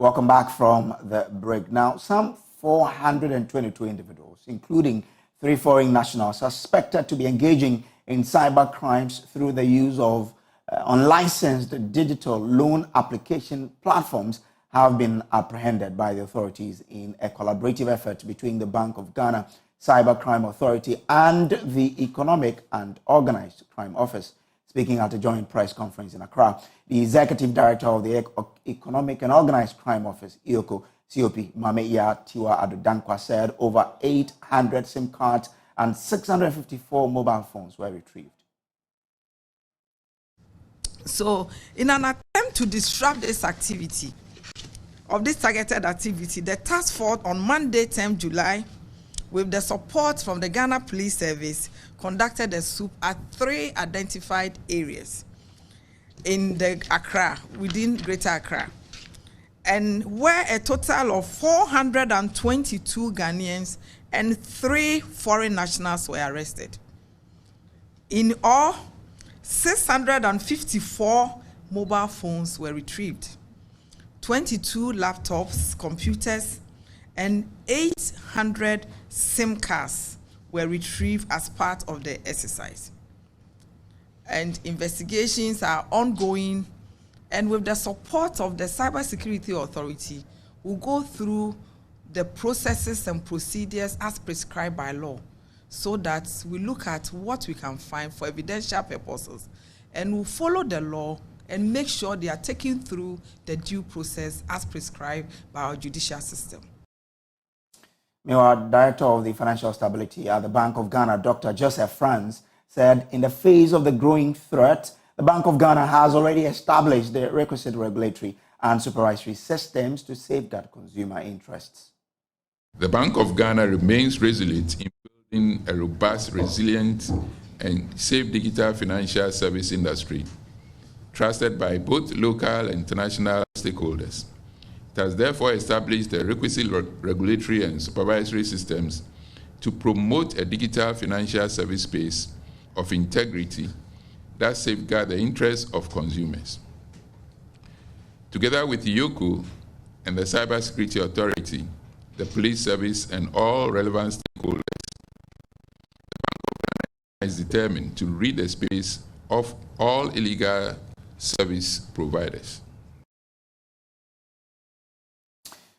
Welcome back from the break. Now, some 422 individuals, including 3 foreign nationals, are suspected to be engaging in cyber crimes through the use of unlicensed digital loan application platforms have been apprehended by the authorities in a collaborative effort between the Bank of Ghana Cybercrime Authority and the Economic and Organized Crime Office. Speaking at a joint press conference in Accra, the Executive Director of the Economic and Organized Crime Office, EOCO, COP, Mameya Tiwa Adodankwa, said over 800 SIM cards and 654 mobile phones were retrieved. So, in an attempt to disrupt this activity, targeted activity, the task force on Monday, 10 July, with the support from the Ghana Police Service, conducted a sweep at 3 identified areas in the Accra, within Greater Accra, and where a total of 422 Ghanaians and 3 foreign nationals were arrested. In all, 654 mobile phones were retrieved, 22 laptops, computers, and 800 SIM cards were retrieved as part of the exercise. And investigations are ongoing, and with the support of the Cybersecurity Authority, we'll go through the processes and procedures as prescribed by law, so that we look at what we can find for evidential purposes, and we'll follow the law and make sure they are taken through the due process as prescribed by our judicial system. Meanwhile, Director of the Financial Stability at the Bank of Ghana, Dr. Joseph Franz, said in the face of the growing threat, the Bank of Ghana has already established the requisite regulatory and supervisory systems to safeguard consumer interests. The Bank of Ghana remains resolute in building a robust, resilient, and safe digital financial service industry, trusted by both local and international stakeholders. It has therefore established the requisite regulatory and supervisory systems to promote a digital financial service space of integrity that safeguard the interests of consumers. Together with EOCO and the Cybersecurity Authority, the Police Service, and all relevant stakeholders, the Bank of Ghana is determined to rid the space of all illegal service providers.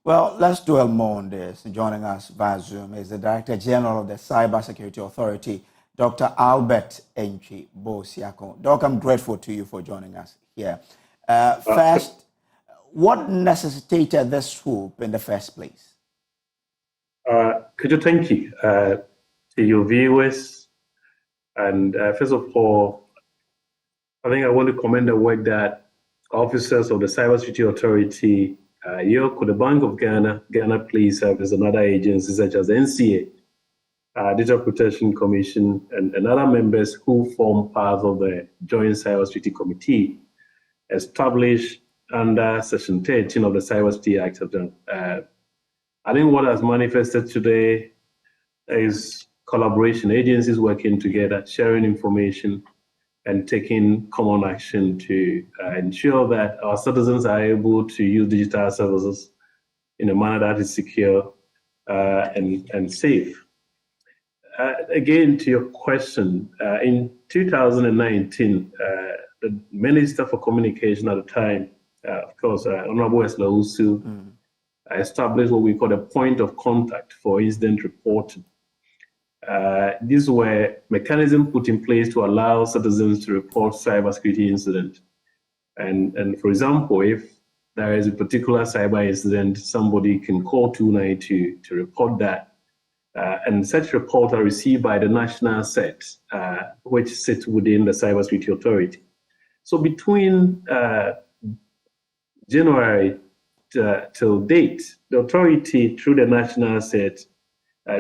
Well, let's dwell more on this. Joining us via Zoom is the Director General of the Cybersecurity Authority, Dr. Albert Antwi Bosiako. Doc, I'm grateful to you for joining us here. First, what necessitated this swoop in the first place? Could you thank you to your viewers? And first of all, I think I want to commend the work that officers of the Cybersecurity Authority, EOCO, the Bank of Ghana, Ghana Police Service, and other agencies such as NCA, Digital Protection Commission, and other members who form part of the Joint Cybersecurity Committee established under Section 13 of the Cybersecurity Act have done. I think what has manifested today is collaboration, agencies working together, sharing information, and taking common action to ensure that our citizens are able to use digital services in a manner that is secure and safe. Again, to your question, in 2019, the Minister for Communication at the time, of course, Honorable Esla Usu, established what we call a point of contact for incident reporting. These were mechanisms put in place to allow citizens to report cybersecurity incident. And for example, if there is a particular cyber incident, somebody can call 292 to report that. And such reports are received by the national set, which sits within the Cybersecurity Authority. So between January till date, the authority, through the national set,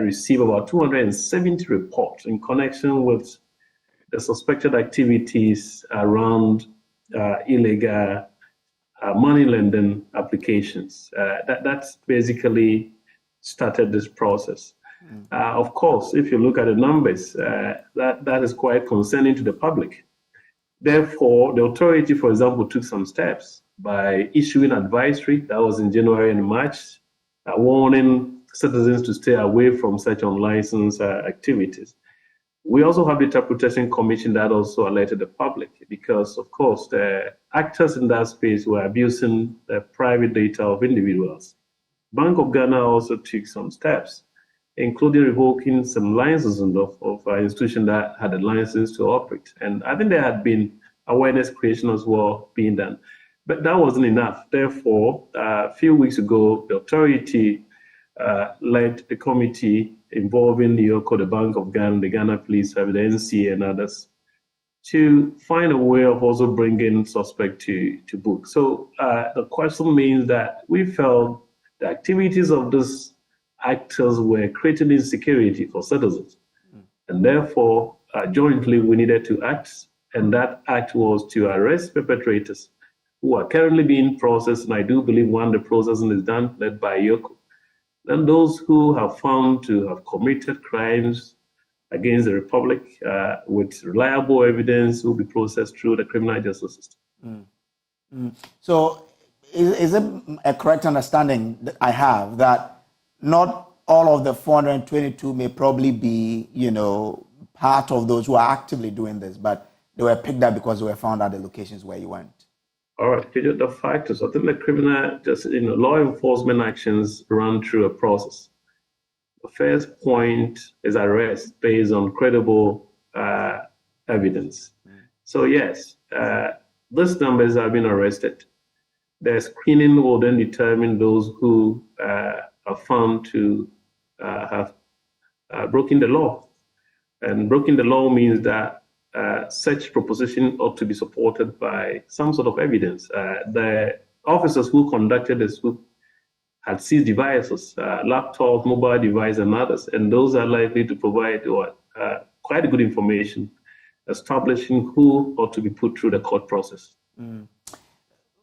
received about 270 reports in connection with the suspected activities around illegal money lending applications. That's basically started this process. Of course, if you look at the numbers, that is quite concerning to the public. Therefore, the authority, for example, took some steps by issuing advisory, that was in January and March, warning citizens to stay away from such unlicensed activities. We also have the Data Protection Commission that also alerted the public because, of course, the actors in that space were abusing the private data of individuals. Bank of Ghana also took some steps, including revoking some licenses of institutions that had a license to operate. And I think there had been awareness creation as well being done. But that wasn't enough. Therefore, a few weeks ago, the authority led the committee involving the YOCO, the Bank of Ghana, the Ghana Police Service, the NCA, and others to find a way of also bringing suspect to book. So the question means that we felt the activities of these actors were creating insecurity for citizens. And therefore, jointly, we needed to act. And that act was to arrest perpetrators who are currently being processed. And I do believe one, the processing is done, led by YOCO. And those who have found to have committed crimes against the Republic with reliable evidence will be processed through the criminal justice system. So is it a correct understanding that I have that not all of the 422 may probably be, part of those who are actively doing this, but they were picked up because they were found at the locations where you went? All right, the fact is, I think the criminal law enforcement actions run through a process. The first point is arrest based on credible evidence. So yes, these numbers have been arrested. The screening will then determine those who are found to have broken the law. And breaking the law means that such proposition ought to be supported by some sort of evidence. The officers who conducted the swoop had seized devices, laptops, mobile devices, and others, and those are likely to provide quite good information establishing who ought to be put through the court process.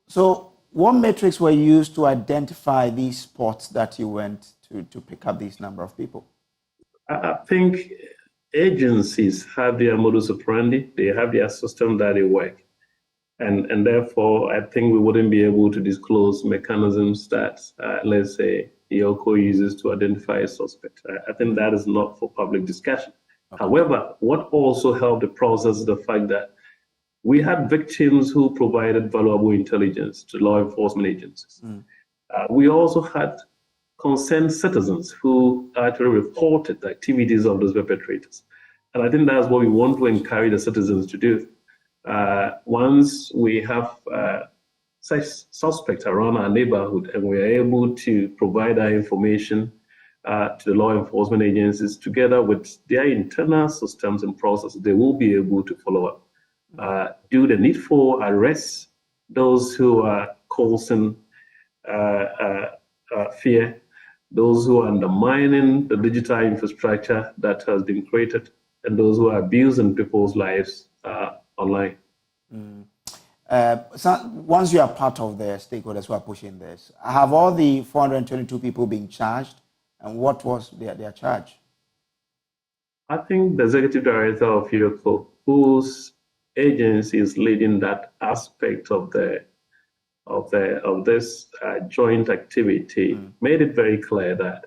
So what metrics were used to identify these spots that you went to pick up this number of people? I think agencies have their modus operandi, they have their system that they work. And therefore, I think we wouldn't be able to disclose mechanisms that, let's say, YOCO uses to identify a suspect. I think that is not for public discussion. Okay. However, what also helped the process is the fact that we had victims who provided valuable intelligence to law enforcement agencies. We also had concerned citizens who actually reported the activities of those perpetrators. And I think that's what we want to encourage the citizens to do. Once we have such suspects around our neighborhood and we are able to provide that information to the law enforcement agencies together with their internal systems and processes, they will be able to follow up, do the needful arrests, those who are causing fear, those who are undermining the digital infrastructure that has been created, and those who are abusing people's lives online. So once you are part of the stakeholders who are pushing this, have all the 422 people been charged, and what was their charge? I think the executive director of YOCO, whose agency is leading that aspect of this joint activity, made it very clear that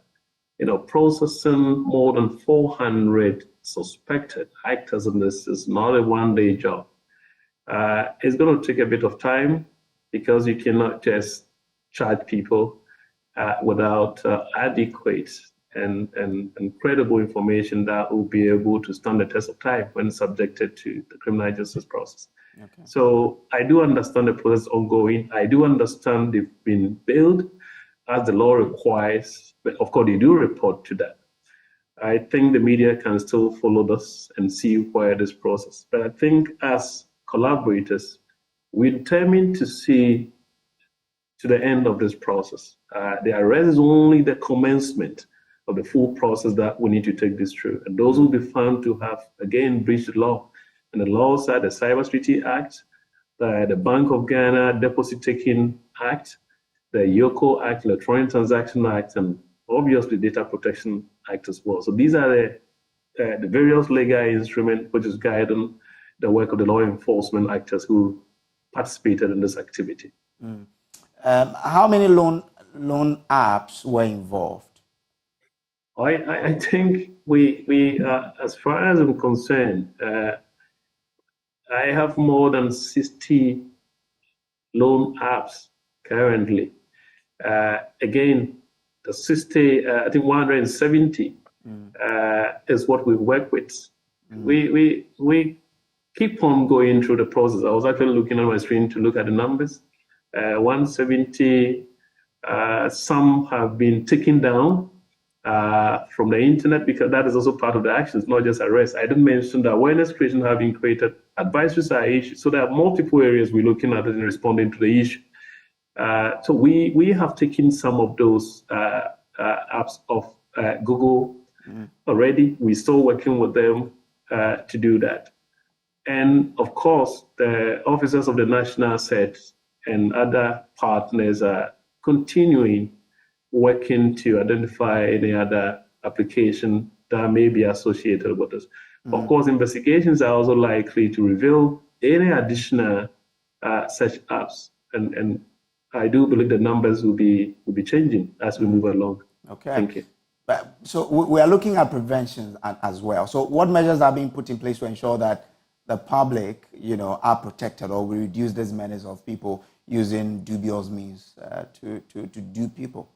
processing more than 400 suspected actors in this is not a one-day job. It's going to take a bit of time because you cannot just charge people without adequate and credible information that will be able to stand the test of time when subjected to the criminal justice process. Okay. So I do understand the process ongoing. I do understand they've been billed as the law requires, but of course they do report to that. I think the media can still follow this and see where this process. But I think as collaborators, we're determined to see to the end of this process. The arrest is only the commencement of the full process that we need to take this through. And those will be found to have, again, breached the law. And the laws are the Cybersecurity Act, the Bank of Ghana Deposit Taking Act, the YOCO Act, Electronic Transaction Act, and obviously Data Protection Act as well. So these are the various legal instruments which is guiding the work of the law enforcement actors who participated in this activity. How many loan apps were involved? I think we as far as I'm concerned, I have more than 60 loan apps currently. Again, the 60, I think 170 is what we work with. We keep on going through the process. I was actually looking at my screen to look at the numbers. 170, some have been taken down from the internet, because that is also part of the actions, not just arrest. I didn't mention the awareness creation have been created, advisories are issued. So there are multiple areas we're looking at in responding to the issue. So we have taken some of those apps off Google already. We're still working with them to do that. And of course, the officers of the National Set and other partners are continuing working to identify any other application that may be associated with this. Of course, investigations are also likely to reveal any additional such apps, and I do believe the numbers will be changing as we move along. Okay. Thank you. So we are looking at prevention as well. So what measures are being put in place to ensure that the public, are protected, or we reduce this menace of people using dubious means to dupe people?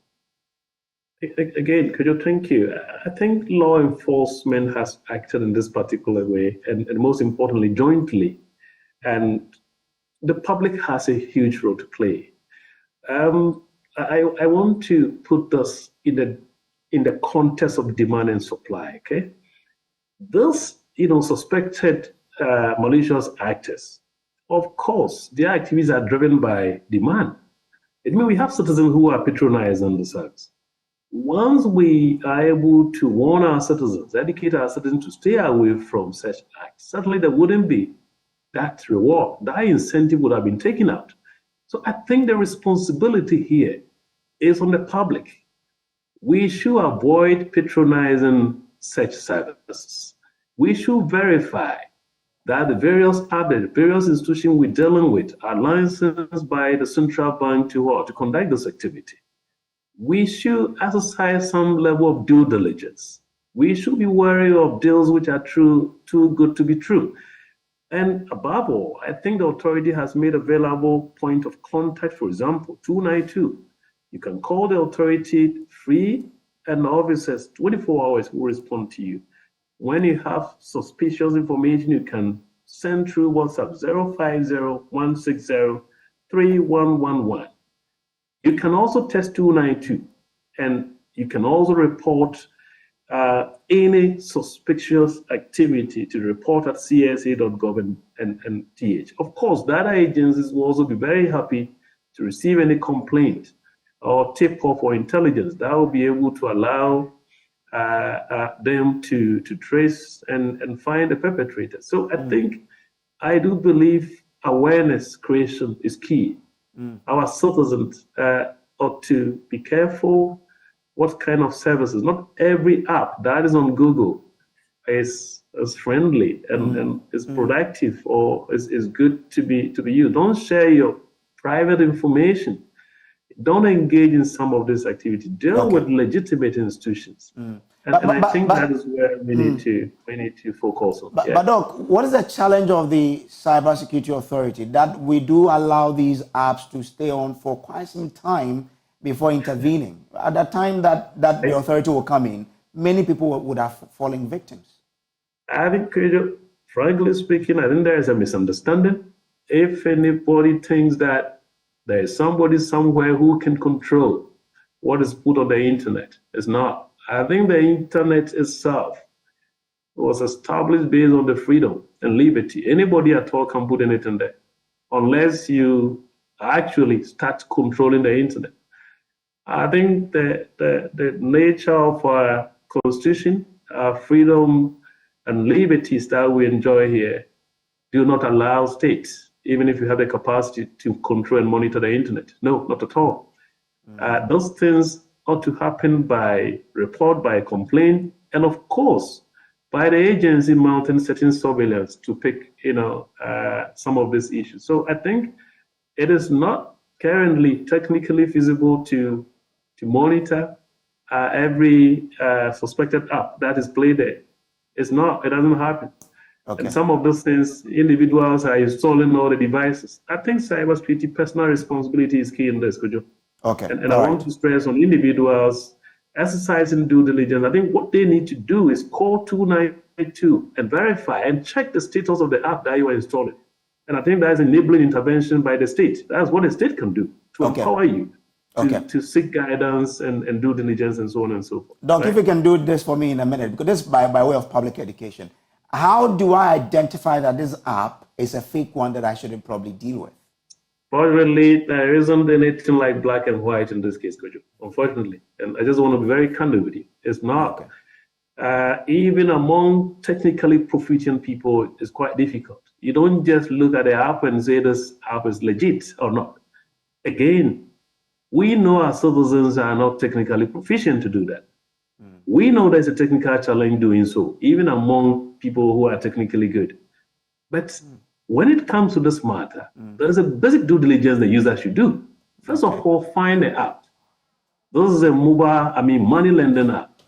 Again, could you thank you? I think law enforcement has acted in this particular way, and most importantly, jointly. And the public has a huge role to play. I want to put this in the context of demand and supply. Okay, this suspected malicious actors, of course, their activities are driven by demand. It means we have citizens who are patronizing the service. Once we are able to warn our citizens, educate our citizens to stay away from such acts, certainly there wouldn't be that reward. That incentive would have been taken out. So I think the responsibility here is on the public. We should avoid patronizing such services. We should verify that the various institutions we're dealing with are licensed by the central bank to conduct this activity. We should exercise some level of due diligence. We should be wary of deals which are too good to be true. And above all, I think the authority has made available point of contact, for example, 292. You can call the authority free, and officers 24 hours will respond to you. When you have suspicious information, you can send through WhatsApp 050-160-3111. You can also text 292, and you can also report any suspicious activity to report at csa.gov and th. Of course, data agencies will also be very happy to receive any complaint or tip-off or intelligence that will be able to allow them to trace and find the perpetrator. So I do believe awareness creation is key. Our citizens ought to be careful what kind of services. Not every app that is on Google is friendly and is productive or is good to be used. Don't share your private information. Don't engage in some of this activity. Deal with legitimate institutions. And I think that is where we need to focus on. But Doc, what is the challenge of the Cybersecurity Authority that we do allow these apps to stay on for quite some time before intervening? At the time that the authority will come in, many people would have fallen victims. I think, frankly speaking, I think there is a misunderstanding. If anybody thinks that there is somebody somewhere who can control what is put on the internet, it's not. I think the internet itself was established based on the freedom and liberty. Anybody at all can put anything there, unless you actually start controlling the internet. I think the nature of our constitution, our freedom and liberties that we enjoy here do not allow states, even if you have the capacity to control and monitor the internet. No, not at all. Those things ought to happen by report, by complaint, and of course, by the agency mounting certain surveillance to pick, some of these issues. So I think it is not currently technically feasible to monitor every suspected app that is played there. It's not, it doesn't happen. Okay. And some of those things, individuals are installing all the devices. I think cybersecurity personal responsibility is key in this, Kojo. Okay. And I want to stress on individuals exercising due diligence. I think what they need to do is call 292 and verify and check the status of the app that you are installing. And I think that is enabling intervention by the state. That's what the state can do to empower you to seek guidance and due diligence and so on and so forth. Doc, if you can do this for me in a minute, because this is by way of public education. How do I identify that this app is a fake one that I shouldn't probably deal with? Fortunately, there isn't anything like black and white in this case, Kojo, unfortunately. And I just want to be very candid with you. It's not. Even among technically proficient people, it's quite difficult. You don't just look at the app and say this app is legit or not. Again, we know our citizens are not technically proficient to do that. We know there's a technical challenge doing so, even among people who are technically good. But when it comes to this matter, there is a basic due diligence the user should do. First of all, find the app. This is a money lending app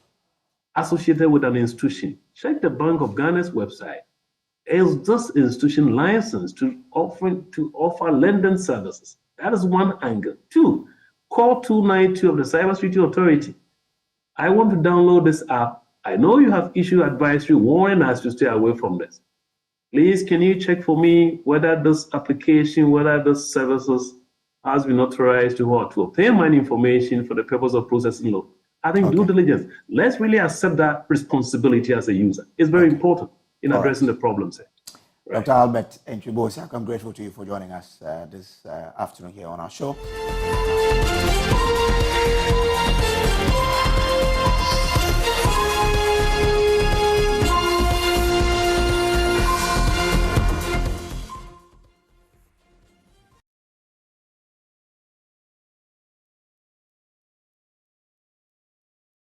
associated with an institution. Check the Bank of Ghana's website. Is this institution licensed to offer lending services? That is one angle. Two, call 292 of the Cybersecurity Authority. I want to download this app. I know you have issued advisory warning us to stay away from this. Please, can you check for me whether this application, whether this services has been authorized to obtain my information for the purpose of processing law? I think due diligence, let's really accept that responsibility as a user. It's very important in addressing the problems. Dr. Albert Ntwi-Bosak, I'm grateful to you for joining us this afternoon here on our show.